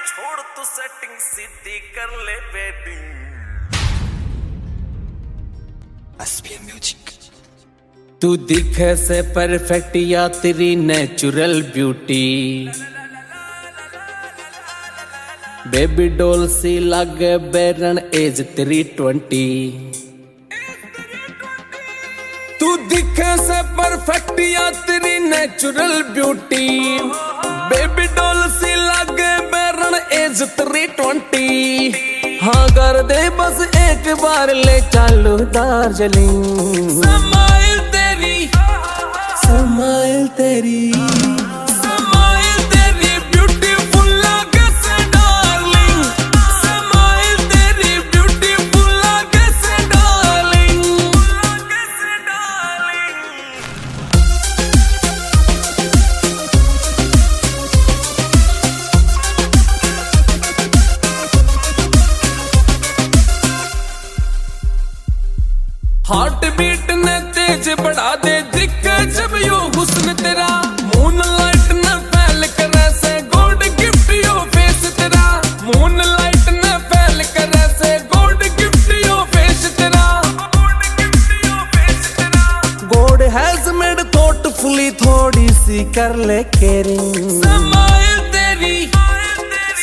छोड़ तू सेटिंग सीधी कर ले बेबी। SPM music. तू दिखे से परफेक्ट या तेरी नेचुरल ब्यूटी, बेबी डॉल सी लागे बैरन एज तेरी 20। तू दिखे से परफेक्ट या तेरी नेचुरल ब्यूटी, बेबी डॉल सी लागे बैरन एज तेरी 20। हाँ कर दे बस एक बार ले चालू दार्जिलिंग। स्माइल तेरी, स्माइल तेरी, स्माइल तेरी ब्यूटीफुल लागे से डार्लिंग। स्माइल तेरी ब्यूटीफुल लागे से डार्लिंग। हार्ट बीट ने तेज बढ़ा दे दिखे जब यो हुस्न तेरा। मून लाइट ने फैल कर ऐसे गॉड गिफ्ट यो फेस तेरा। मून लाइट ने फैल कर ऐसे गॉड गिफ्ट यो फेस तेरा। गॉड हैज मेड थॉटफुली थोड़ी सी कर ले केयरिंग। स्माइल तेरी,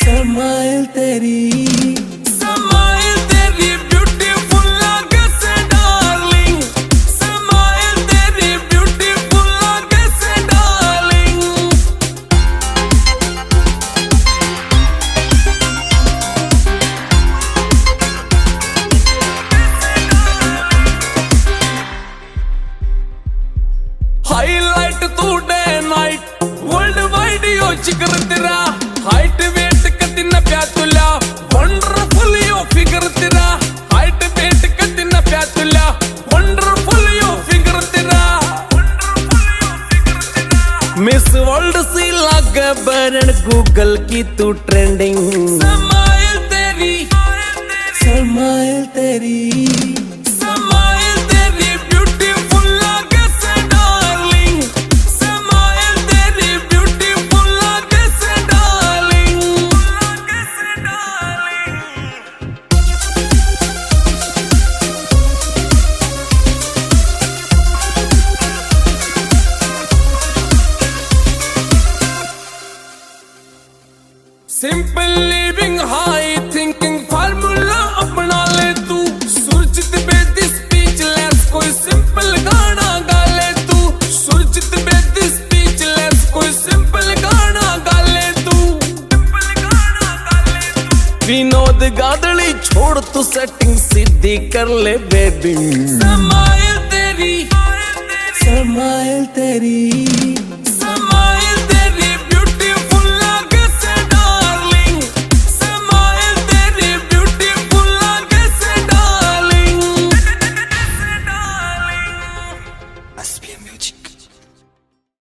स्माइल तेरी, स्माइल तेरी ब्यूटीफुल लागे से डार्लिंग। स्माइल तेरी ब्यूटीफुल लागे से डार्लिंग। हाईलाइट तू डे नाइट वर्ल्ड वाइड यो जिगर तेरा। हाइट वेट कति न प्या तुला वंडरफुल यो फिगर तेरा। हाइट वेट कति न प्या तुला वंडरफुल यो फिगर तेरा। मिस वर्ल्ड सी लागे बैरन गूगल की तू ट्रेंडिंग। स्माइल तेरी, स्माइल तेरी, स्माइल तेरी ब्यूटीफुल लागे से डार्लिंग। स्माइल तेरी ब्यूटीफुल लागे से darling. Simple living high thinking formula अपना ले तू। सुरजित बेदी स्पीचलेस कोई सिंपल गाना गा ले तू। सुरजित बेदी स्पीचलेस कोई सिंपल गाना गा ले तू। विनोद गादड़ी छोड़ तू सेटिंग सीधी कर ले बेबी। स्माइल तेरी, स्माइल तेरी।